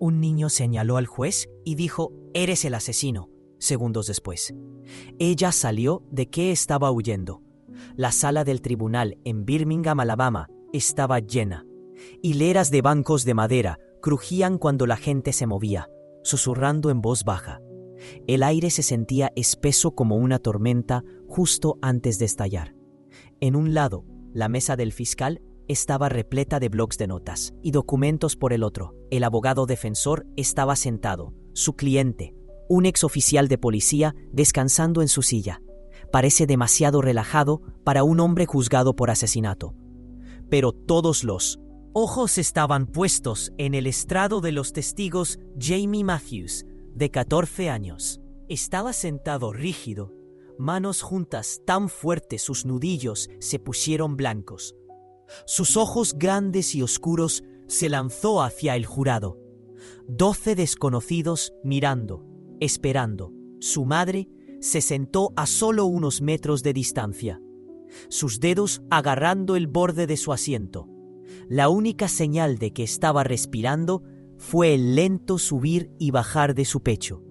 Un niño señaló al juez y dijo: «Eres el asesino». Segundos después, ella salió de que estaba huyendo. La sala del tribunal en Birmingham, Alabama, estaba llena. Hileras de bancos de madera crujían cuando la gente se movía, susurrando en voz baja. El aire se sentía espeso como una tormenta justo antes de estallar. En un lado, la mesa del fiscal estaba repleta de blocs de notas y documentos por el otro. El abogado defensor estaba sentado, su cliente, un exoficial de policía, descansando en su silla. Parece demasiado relajado para un hombre juzgado por asesinato. Pero todos los ojos estaban puestos en el estrado de los testigos. Jamie Matthews, de 14 años, estaba sentado rígido, manos juntas tan fuerte sus nudillos se pusieron blancos. Sus ojos grandes y oscuros se lanzó hacia el jurado. 12 desconocidos mirando, esperando. Su madre se sentó a solo unos metros de distancia, sus dedos agarrando el borde de su asiento. La única señal de que estaba respirando fue el lento subir y bajar de su pecho.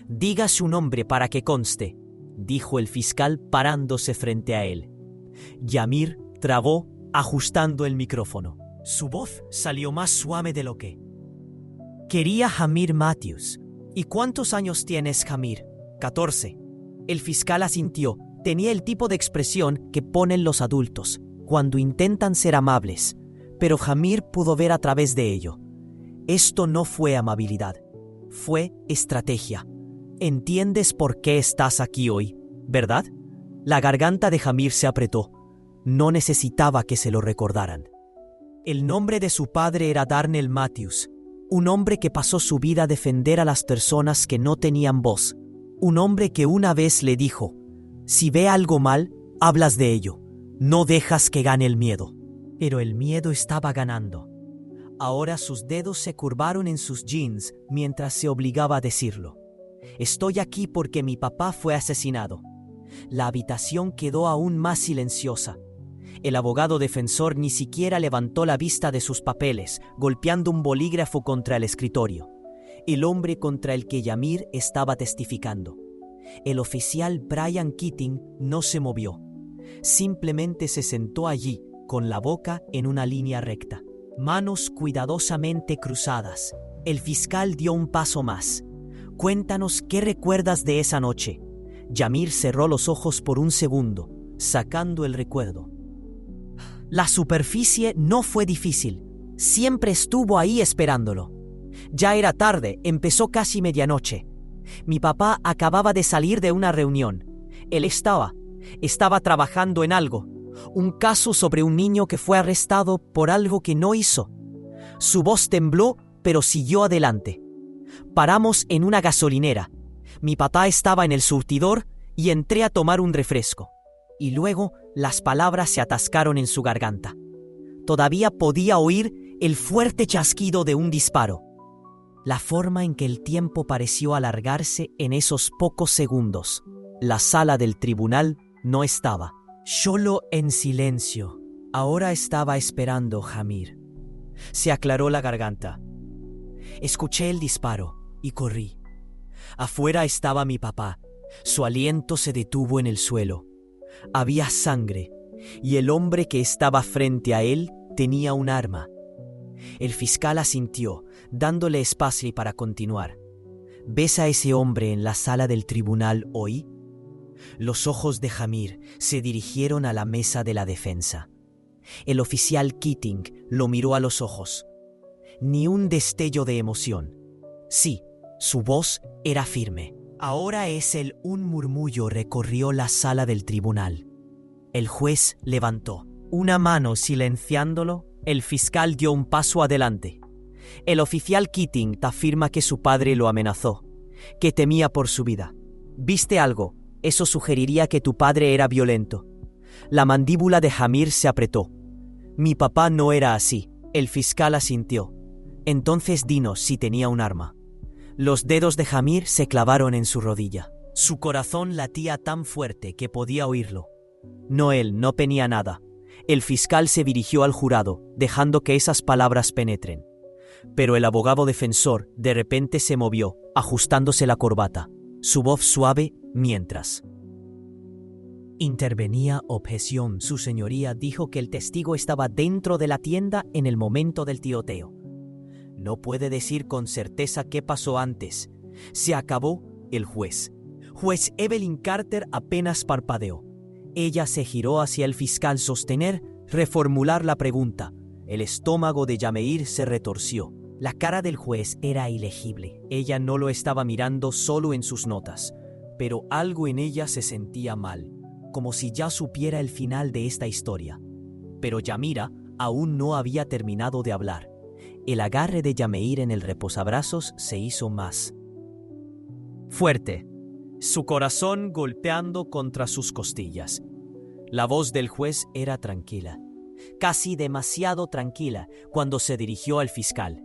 «Diga su nombre para que conste», dijo el fiscal parándose frente a él. Yamir tragó, ajustando el micrófono. Su voz salió más suave de lo que quería. «Jamir Matthews». «¿Y cuántos años tienes, Jamir?» «14». El fiscal asintió. Tenía el tipo de expresión que ponen los adultos cuando intentan ser amables, pero Jamir pudo ver a través de ello. Esto no fue amabilidad, fue estrategia. «¿Entiendes por qué estás aquí hoy, verdad?» La garganta de Jamir se apretó. No necesitaba que se lo recordaran. El nombre de su padre era Darnell Matthews, un hombre que pasó su vida a defender a las personas que no tenían voz. Un hombre que una vez le dijo: «Si ve algo mal, hablas de ello. No dejas que gane el miedo». Pero el miedo estaba ganando. Ahora sus dedos se curvaron en sus jeans mientras se obligaba a decirlo. «Estoy aquí porque mi papá fue asesinado». La habitación quedó aún más silenciosa. El abogado defensor ni siquiera levantó la vista de sus papeles, golpeando un bolígrafo contra el escritorio. El hombre contra el que Yamir estaba testificando. El oficial Brian Keating no se movió. Simplemente se sentó allí, con la boca en una línea recta, manos cuidadosamente cruzadas. El fiscal dio un paso más. «Cuéntanos qué recuerdas de esa noche». Yamir cerró los ojos por un segundo, sacando el recuerdo. «La superficie no fue difícil. Siempre estuvo ahí esperándolo. Ya era tarde, empezó casi medianoche. Mi papá acababa de salir de una reunión. Él estaba trabajando en algo, un caso sobre un niño que fue arrestado por algo que no hizo. Su voz tembló, pero siguió adelante. Paramos en una gasolinera. Mi papá estaba en el surtidor y entré a tomar un refresco. Y luego las palabras se atascaron en su garganta. Todavía podía oír el fuerte chasquido de un disparo. La forma en que el tiempo pareció alargarse en esos pocos segundos. La sala del tribunal no estaba. Solo en silencio. Ahora estaba esperando Jamir. Se aclaró la garganta. Escuché el disparo y corrí. Afuera estaba mi papá. Su aliento se detuvo en el suelo. Había sangre y el hombre que estaba frente a él tenía un arma. El fiscal asintió, dándole espacio para continuar. ¿Ves a ese hombre en la sala del tribunal hoy? Los ojos de Jamir se dirigieron a la mesa de la defensa. El oficial Keating lo miró a los ojos. Ni un destello de emoción. Sí, su voz era firme. Ahora es él. Un murmullo recorrió la sala del tribunal. El juez levantó una mano silenciándolo. El fiscal dio un paso adelante. El oficial Keating afirma que su padre lo amenazó, que temía por su vida. ¿Viste algo? Eso sugeriría que tu padre era violento. La mandíbula de Jamir se apretó. Mi papá no era así. El fiscal asintió. Entonces dinos si tenía un arma. Los dedos de Jamir se clavaron en su rodilla. Su corazón latía tan fuerte que podía oírlo. No, él no tenía nada. El fiscal se dirigió al jurado, dejando que esas palabras penetren. Pero el abogado defensor de repente se movió, ajustándose la corbata, su voz suave mientras intervenía objeción. Su señoría dijo que el testigo estaba dentro de la tienda en el momento del tiroteo. No puede decir con certeza qué pasó antes. Se acabó el juez. Juez Evelyn Carter apenas parpadeó. Ella se giró hacia el fiscal reformular la pregunta. El estómago de Yameir se retorció. La cara del juez era ilegible. Ella no lo estaba mirando solo en sus notas, pero algo en ella se sentía mal, como si ya supiera el final de esta historia. Pero Yamira aún no había terminado de hablar. El agarre de Yameir en el reposabrazos se hizo más fuerte, su corazón golpeando contra sus costillas. La voz del juez era tranquila, casi demasiado tranquila, cuando se dirigió al fiscal.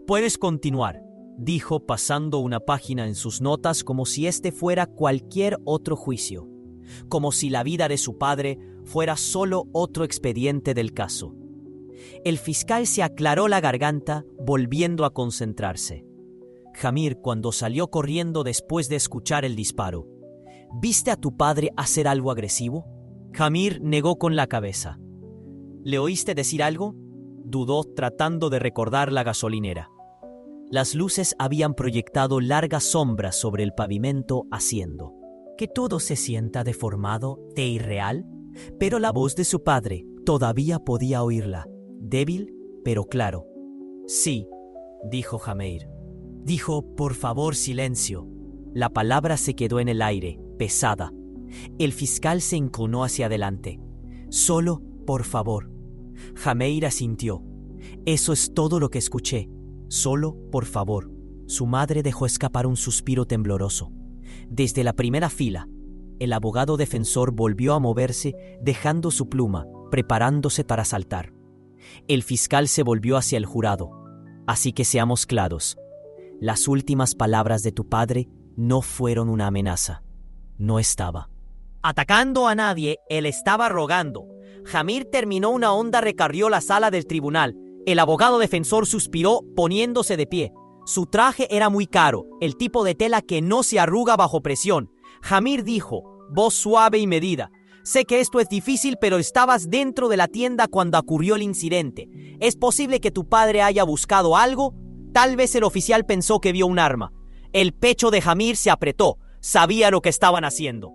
«Puedes continuar», dijo pasando una página en sus notas como si este fuera cualquier otro juicio, como si la vida de su padre fuera solo otro expediente del caso. El fiscal se aclaró la garganta, volviendo a concentrarse. Jamir, cuando salió corriendo después de escuchar el disparo, ¿viste a tu padre hacer algo agresivo? Jamir negó con la cabeza. ¿Le oíste decir algo?, dudó tratando de recordar la gasolinera. Las luces habían proyectado largas sombras sobre el pavimento, haciendo que todo se sienta deformado e irreal, pero la voz de su padre todavía podía oírla, débil pero claro. «Sí», dijo Jameir. Dijo, «Por favor, silencio». La palabra se quedó en el aire, pesada. El fiscal se inclinó hacia adelante. «Solo, por favor». Jameir asintió. «Eso es todo lo que escuché. Solo, por favor». Su madre dejó escapar un suspiro tembloroso. Desde la primera fila, el abogado defensor volvió a moverse, dejando su pluma, preparándose para saltar. El fiscal se volvió hacia el jurado. «Así que seamos claros. Las últimas palabras de tu padre no fueron una amenaza. No estaba atacando a nadie, él estaba rogando». Jamir terminó una honda, recorrió la sala del tribunal. El abogado defensor suspiró, poniéndose de pie. Su traje era muy caro, el tipo de tela que no se arruga bajo presión. Jamir dijo, voz suave y medida: «Sé que esto es difícil, pero estabas dentro de la tienda cuando ocurrió el incidente. ¿Es posible que tu padre haya buscado algo?» Tal vez el oficial pensó que vio un arma. El pecho de Jamir se apretó. Sabía lo que estaban haciendo,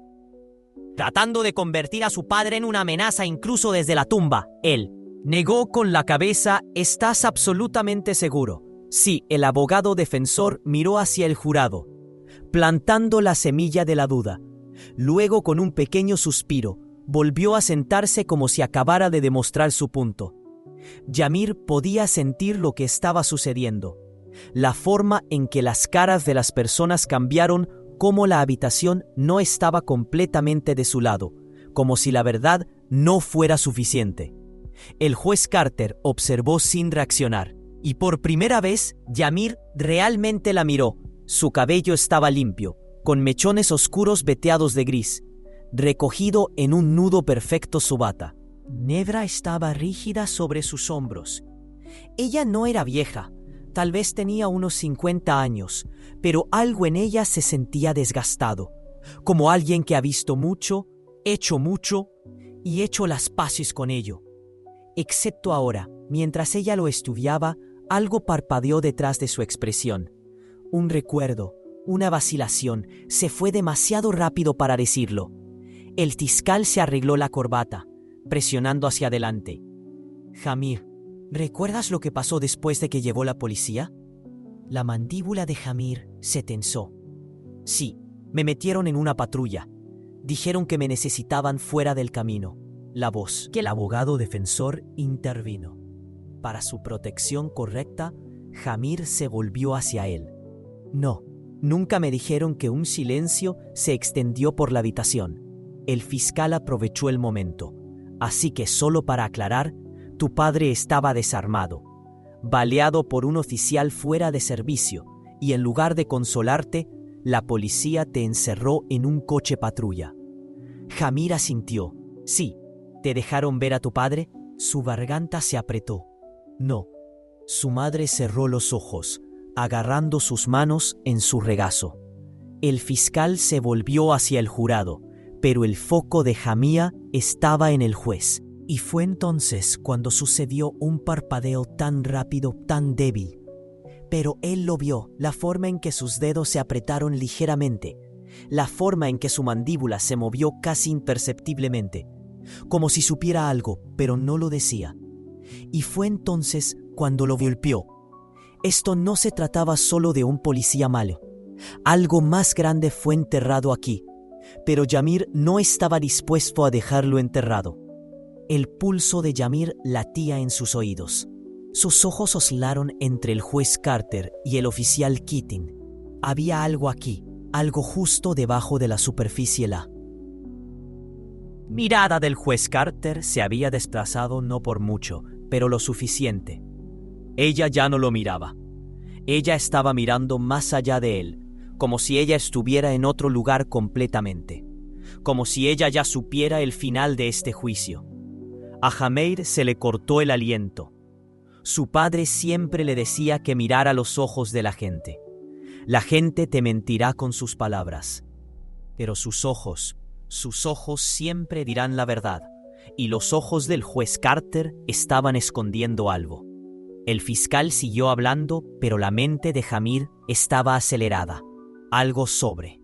tratando de convertir a su padre en una amenaza incluso desde la tumba. Él negó con la cabeza. «¿Estás absolutamente seguro?» Sí. El abogado defensor miró hacia el jurado, plantando la semilla de la duda. Luego, con un pequeño suspiro, volvió a sentarse como si acabara de demostrar su punto. Yamir podía sentir lo que estaba sucediendo, la forma en que las caras de las personas cambiaron, como la habitación no estaba completamente de su lado, como si la verdad no fuera suficiente. El juez Carter observó sin reaccionar, y por primera vez Yamir realmente la miró. Su cabello estaba limpio, con mechones oscuros veteados de gris, recogido en un nudo perfecto. Su bata negra estaba rígida sobre sus hombros. Ella no era vieja, tal vez tenía unos 50 años, pero algo en ella se sentía desgastado, como alguien que ha visto mucho, hecho mucho y hecho las paces con ello. Excepto ahora, mientras ella lo estudiaba, algo parpadeó detrás de su expresión. Un recuerdo, una vacilación, se fue demasiado rápido para decirlo. El fiscal se arregló la corbata, presionando hacia adelante. «Jamir, ¿recuerdas lo que pasó después de que llegó la policía?» La mandíbula de Jamir se tensó. «Sí, me metieron en una patrulla. Dijeron que me necesitaban fuera del camino». La voz que el abogado defensor intervino. Para su protección correcta, Jamir se volvió hacia él. «No, nunca me dijeron que». Un silencio se extendió por la habitación. El fiscal aprovechó el momento. «Así que solo para aclarar, tu padre estaba desarmado, baleado por un oficial fuera de servicio, y en lugar de consolarte, la policía te encerró en un coche patrulla». Jamir asintió. «Sí. ¿Te dejaron ver a tu padre?» Su garganta se apretó. «No, Su madre cerró los ojos, agarrando sus manos en su regazo. El fiscal se volvió hacia el jurado, pero el foco de Jamía estaba en el juez. Y fue entonces cuando sucedió un parpadeo tan rápido, tan débil. Pero él lo vio, la forma en que sus dedos se apretaron ligeramente, la forma en que su mandíbula se movió casi imperceptiblemente, como si supiera algo, pero no lo decía. Y fue entonces cuando lo golpeó. Esto no se trataba solo de un policía malo. Algo más grande fue enterrado aquí, pero Yamir no estaba dispuesto a dejarlo enterrado. El pulso de Yamir latía en sus oídos. Sus ojos oscilaron entre el juez Carter y el oficial Keating. Había algo aquí, algo justo debajo de la superficie. La mirada del juez Carter se había desplazado no por mucho, pero lo suficiente. Ella ya no lo miraba. Ella estaba mirando más allá de él, como si ella estuviera en otro lugar completamente, como si ella ya supiera el final de este juicio. A Jameir se le cortó el aliento. Su padre siempre le decía que mirara los ojos de la gente. La gente te mentirá con sus palabras, pero sus ojos siempre dirán la verdad, y los ojos del juez Carter estaban escondiendo algo. El fiscal siguió hablando, pero la mente de Jamir estaba acelerada. Algo sobre.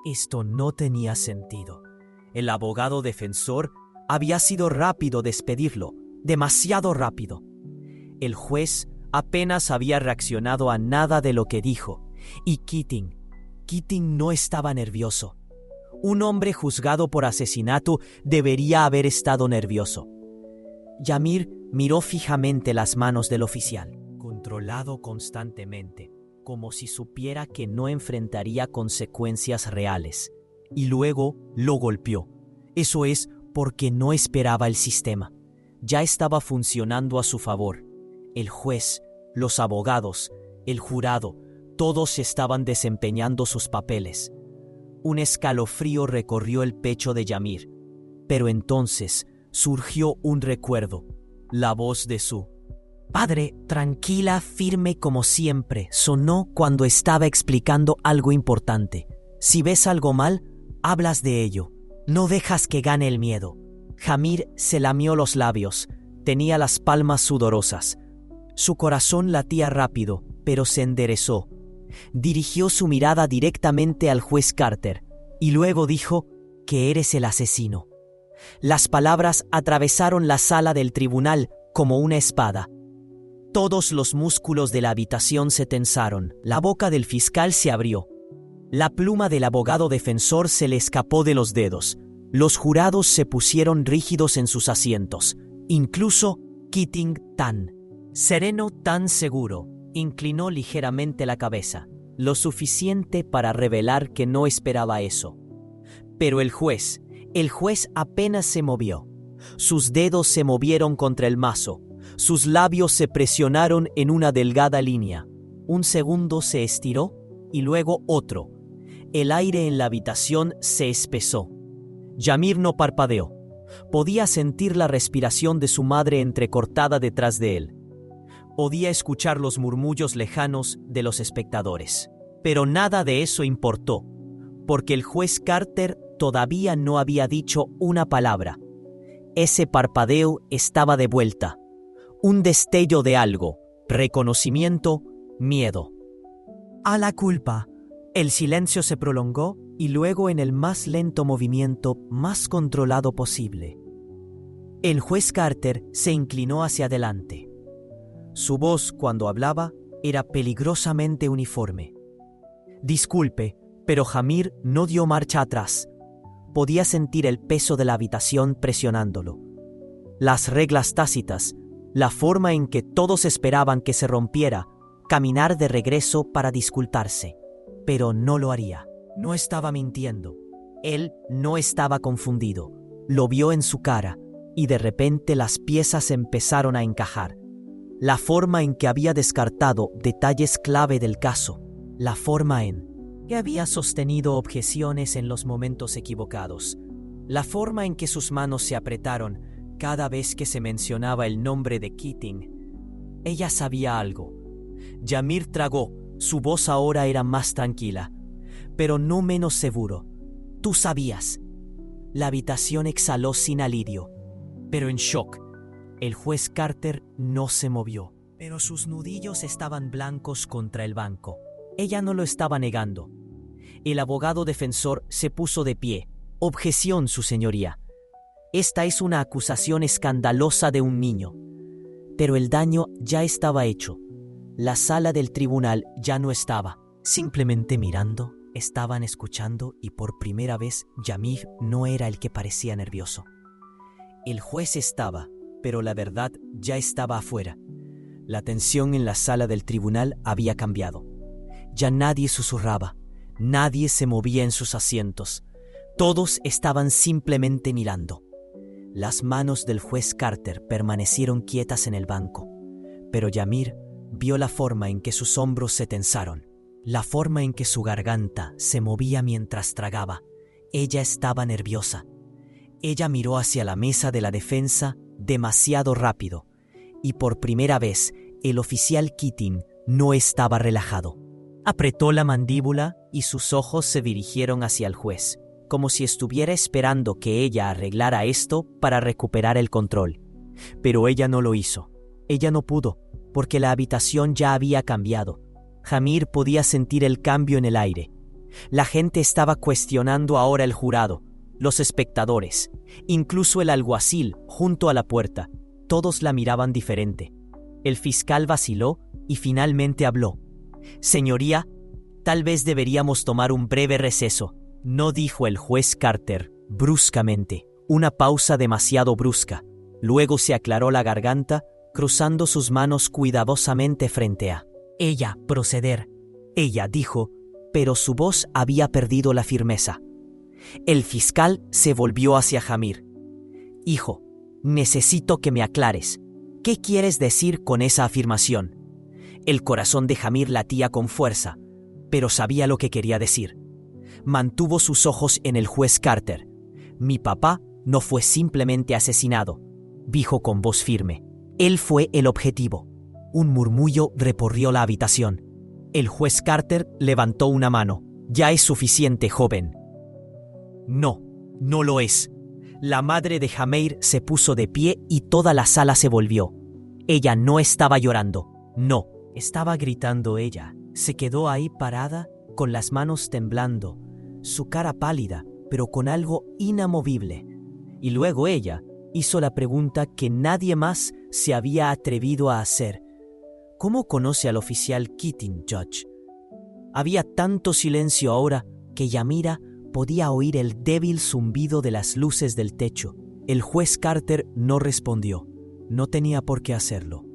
Esto no tenía sentido. El abogado defensor había sido rápido despedirlo, demasiado rápido. El juez apenas había reaccionado a nada de lo que dijo, y Keating no estaba nervioso. Un hombre juzgado por asesinato debería haber estado nervioso. Yamir miró fijamente las manos del oficial, controlado constantemente, como si supiera que no enfrentaría consecuencias reales, y luego lo golpeó. Eso es porque no esperaba el sistema. Ya estaba funcionando a su favor. El juez, los abogados, el jurado, todos estaban desempeñando sus papeles. Un escalofrío recorrió el pecho de Yamir, pero entonces surgió un recuerdo, la voz de su padre, tranquila, firme como siempre, sonó cuando estaba explicando algo importante. Si ves algo mal, hablas de ello. No dejas que gane el miedo. Jamir se lamió los labios, tenía las palmas sudorosas. Su corazón latía rápido, pero se enderezó. Dirigió su mirada directamente al juez Carter y luego dijo que eres el asesino. Las palabras atravesaron la sala del tribunal como una espada. Todos los músculos de la habitación se tensaron, la boca del fiscal se abrió. La pluma del abogado defensor se le escapó de los dedos. Los jurados se pusieron rígidos en sus asientos. Incluso Keating, tan sereno, tan seguro, inclinó ligeramente la cabeza, lo suficiente para revelar que no esperaba eso. Pero el juez apenas se movió. Sus dedos se movieron contra el mazo. Sus labios se presionaron en una delgada línea. Un segundo se estiró y luego otro. El aire en la habitación se espesó. Yamir no parpadeó. Podía sentir la respiración de su madre entrecortada detrás de él. Podía escuchar los murmullos lejanos de los espectadores. Pero nada de eso importó, porque el juez Carter todavía no había dicho una palabra. Ese parpadeo estaba de vuelta. Un destello de algo, reconocimiento, miedo. A la culpa. El silencio se prolongó y luego en el más lento movimiento, más controlado posible. El juez Carter se inclinó hacia adelante. Su voz, cuando hablaba, era peligrosamente uniforme. Disculpe, pero Jamir no dio marcha atrás. Podía sentir el peso de la habitación presionándolo. Las reglas tácitas, la forma en que todos esperaban que se rompiera, caminar de regreso para disculparse. Pero no lo haría. No estaba mintiendo. Él no estaba confundido. Lo vio en su cara, y de repente las piezas empezaron a encajar. La forma en que había descartado detalles clave del caso, la forma en que había sostenido objeciones en los momentos equivocados, la forma en que sus manos se apretaron cada vez que se mencionaba el nombre de Keating. Ella sabía algo. Yamir tragó. Su voz ahora era más tranquila, pero no menos seguro. Tú sabías. La habitación exhaló sin alivio, pero en shock. El juez Carter no se movió, pero sus nudillos estaban blancos contra el banco. Ella no lo estaba negando. El abogado defensor se puso de pie. Objeción, su señoría. Esta es una acusación escandalosa de un niño. Pero el daño ya estaba hecho. La sala del tribunal ya no estaba. Simplemente mirando, estaban escuchando y por primera vez Yamir no era el que parecía nervioso. El juez estaba, pero la verdad ya estaba afuera. La tensión en la sala del tribunal había cambiado. Ya nadie susurraba, nadie se movía en sus asientos. Todos estaban simplemente mirando. Las manos del juez Carter permanecieron quietas en el banco, pero Yamir vio la forma en que sus hombros se tensaron, la forma en que su garganta se movía mientras tragaba. Ella estaba nerviosa. Ella miró hacia la mesa de la defensa demasiado rápido, y por primera vez el oficial Keating no estaba relajado. Apretó la mandíbula y sus ojos se dirigieron hacia el juez, como si estuviera esperando que ella arreglara esto para recuperar el control. Pero ella no lo hizo. Ella no pudo, porque la habitación ya había cambiado. Yamir podía sentir el cambio en el aire. La gente estaba cuestionando ahora el jurado, los espectadores, incluso el alguacil junto a la puerta. Todos la miraban diferente. El fiscal vaciló y finalmente habló. «Señoría, tal vez deberíamos tomar un breve receso», no dijo el juez Carter, bruscamente. Una pausa demasiado brusca. Luego se aclaró la garganta, cruzando sus manos cuidadosamente frente a ella. «Proceder», ella dijo, pero su voz había perdido la firmeza. El fiscal se volvió hacia Yamir. «Hijo, necesito que me aclares. ¿Qué quieres decir con esa afirmación?» El corazón de Yamir latía con fuerza, pero sabía lo que quería decir. Mantuvo sus ojos en el juez Carter. «Mi papá no fue simplemente asesinado», dijo con voz firme. «Él fue el objetivo». Un murmullo recorrió la habitación. El juez Carter levantó una mano. «Ya es suficiente, joven». «No, no lo es». La madre de Yamir se puso de pie y toda la sala se volvió. Ella no estaba llorando. No, estaba gritando ella. Se quedó ahí parada, con las manos temblando, su cara pálida, pero con algo inamovible. Y luego ella hizo la pregunta que nadie más se había atrevido a hacer. ¿Cómo conoce al oficial Keating, Judge? Había tanto silencio ahora que Yamira podía oír el débil zumbido de las luces del techo. El juez Carter no respondió. No tenía por qué hacerlo.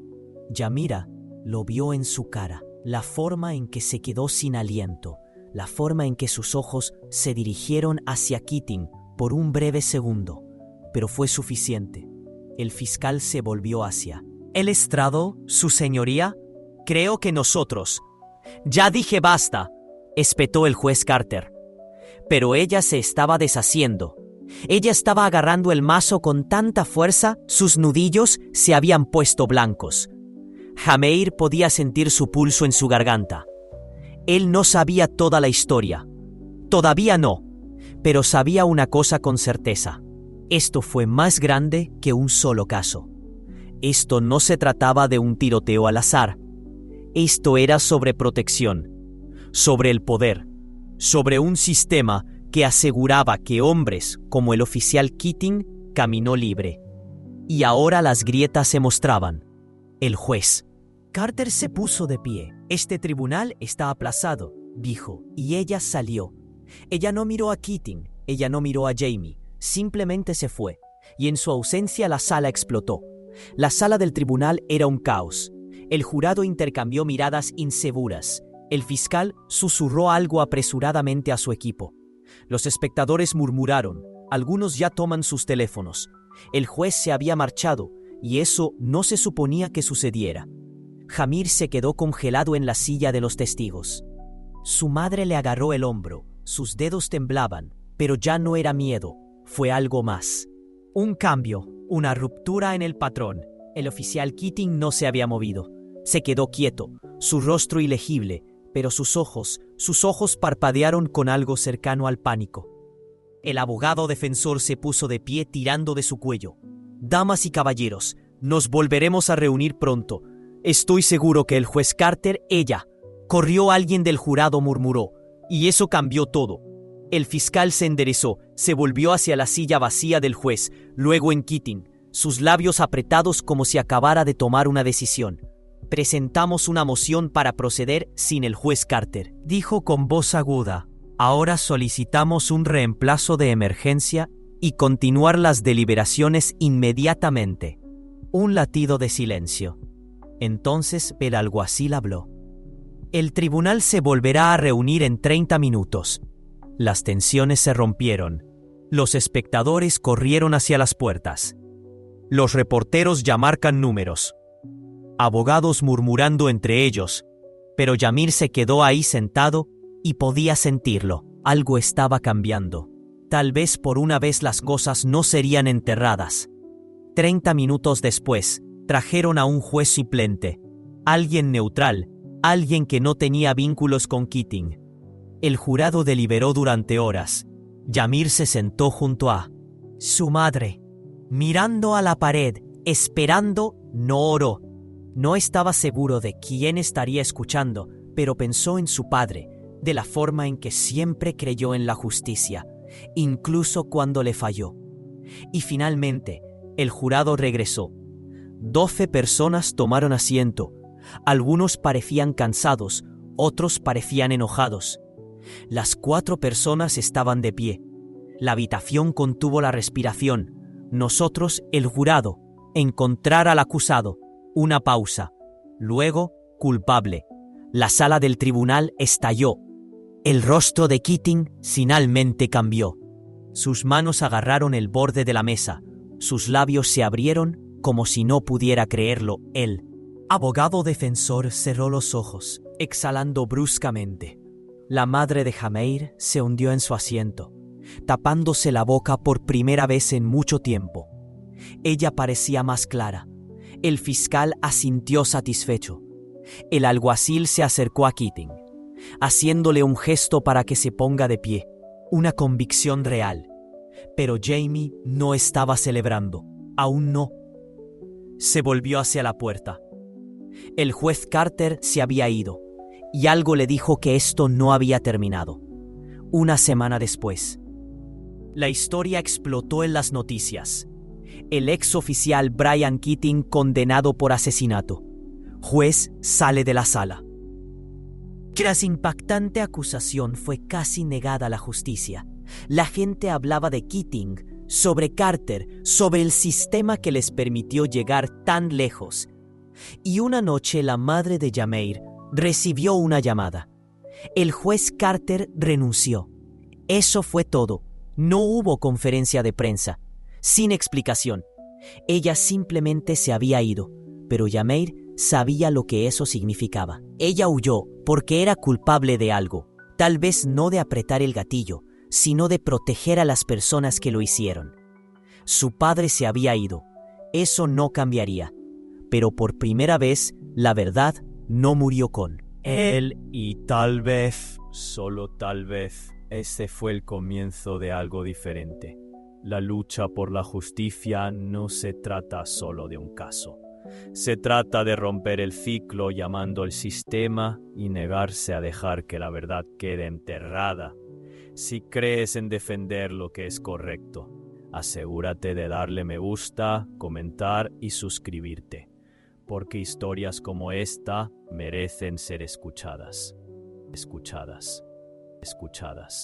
Yamira lo vio en su cara, la forma en que se quedó sin aliento, la forma en que sus ojos se dirigieron hacia Keating por un breve segundo. Pero fue suficiente. El fiscal se volvió hacia «¿El estrado, su señoría? Creo que nosotros». «Ya dije basta», espetó el juez Carter. Pero ella se estaba deshaciendo. Ella estaba agarrando el mazo con tanta fuerza, sus nudillos se habían puesto blancos. Yamir podía sentir su pulso en su garganta. Él no sabía toda la historia. Todavía no, pero sabía una cosa con certeza. Esto fue más grande que un solo caso. Esto no se trataba de un tiroteo al azar. Esto era sobre protección, sobre el poder, sobre un sistema que aseguraba que hombres como el oficial Keating caminó libre. Y ahora las grietas se mostraban. El juez Carter se puso de pie. «Este tribunal está aplazado», dijo, y ella salió. Ella no miró a Keating, ella no miró a Jamie, simplemente se fue, y en su ausencia la sala explotó. La sala del tribunal era un caos. El jurado intercambió miradas inseguras. El fiscal susurró algo apresuradamente a su equipo. Los espectadores murmuraron. Algunos ya toman sus teléfonos. El juez se había marchado, y eso no se suponía que sucediera. Yamir se quedó congelado en la silla de los testigos. Su madre le agarró el hombro. Sus dedos temblaban, pero ya no era miedo. Fue algo más. Un cambio, una ruptura en el patrón. El oficial Keating no se había movido. Se quedó quieto, su rostro ilegible, pero sus ojos parpadearon con algo cercano al pánico. El abogado defensor se puso de pie tirando de su cuello. «Damas y caballeros, nos volveremos a reunir pronto. Estoy seguro que el juez Carter, ella». Corrió alguien del jurado, murmuró, y eso cambió todo. El fiscal se enderezó, se volvió hacia la silla vacía del juez, luego en Keating, sus labios apretados como si acabara de tomar una decisión. «Presentamos una moción para proceder sin el juez Carter», dijo con voz aguda. «Ahora solicitamos un reemplazo de emergencia y continuar las deliberaciones inmediatamente». Un latido de silencio. Entonces el alguacil habló. «El tribunal se volverá a reunir en 30 minutos». Las tensiones se rompieron. Los espectadores corrieron hacia las puertas. Los reporteros ya marcan números. Abogados murmurando entre ellos. Pero Yamir se quedó ahí sentado y podía sentirlo. Algo estaba cambiando. Tal vez por una vez las cosas no serían enterradas. 30 minutos después, trajeron a un juez suplente. Alguien neutral, alguien que no tenía vínculos con Keating. El jurado deliberó durante horas. Yamir se sentó junto a su madre, mirando a la pared, esperando, no oró. No estaba seguro de quién estaría escuchando, pero pensó en su padre, de la forma en que siempre creyó en la justicia, incluso cuando le falló. Y finalmente, el jurado regresó. 12 personas tomaron asiento. Algunos parecían cansados, otros parecían enojados. Las 4 personas estaban de pie. La habitación contuvo la respiración. Nosotros, el jurado, encontrar al acusado. Una pausa. Luego, culpable. La sala del tribunal estalló. El rostro de Keating finalmente cambió. Sus manos agarraron el borde de la mesa. Sus labios se abrieron como si no pudiera creerlo. El abogado defensor cerró los ojos, exhalando bruscamente. La madre de Jameir se hundió en su asiento, tapándose la boca por primera vez en mucho tiempo. Ella parecía más clara. El fiscal asintió satisfecho. El alguacil se acercó a Keating, haciéndole un gesto para que se ponga de pie, una convicción real. Pero Jamie no estaba celebrando, aún no. Se volvió hacia la puerta. El juez Carter se había ido, y algo le dijo que esto no había terminado. Una semana después, la historia explotó en las noticias. El ex oficial Brian Keating condenado por asesinato. Juez sale de la sala. Tras impactante acusación fue casi negada la justicia. La gente hablaba de Keating, sobre Carter, sobre el sistema que les permitió llegar tan lejos. Y una noche la madre de Yamir recibió una llamada. El juez Carter renunció. Eso fue todo. No hubo conferencia de prensa. Sin explicación. Ella simplemente se había ido, pero Yamir sabía lo que eso significaba. Ella huyó porque era culpable de algo, tal vez no de apretar el gatillo, sino de proteger a las personas que lo hicieron. Su padre se había ido. Eso no cambiaría. Pero por primera vez, la verdad no murió con él. Y tal vez, solo tal vez, ese fue el comienzo de algo diferente. La lucha por la justicia no se trata solo de un caso. Se trata de romper el ciclo llamando al sistema y negarse a dejar que la verdad quede enterrada. Si crees en defender lo que es correcto, asegúrate de darle me gusta, comentar y suscribirte, porque historias como esta merecen ser escuchadas.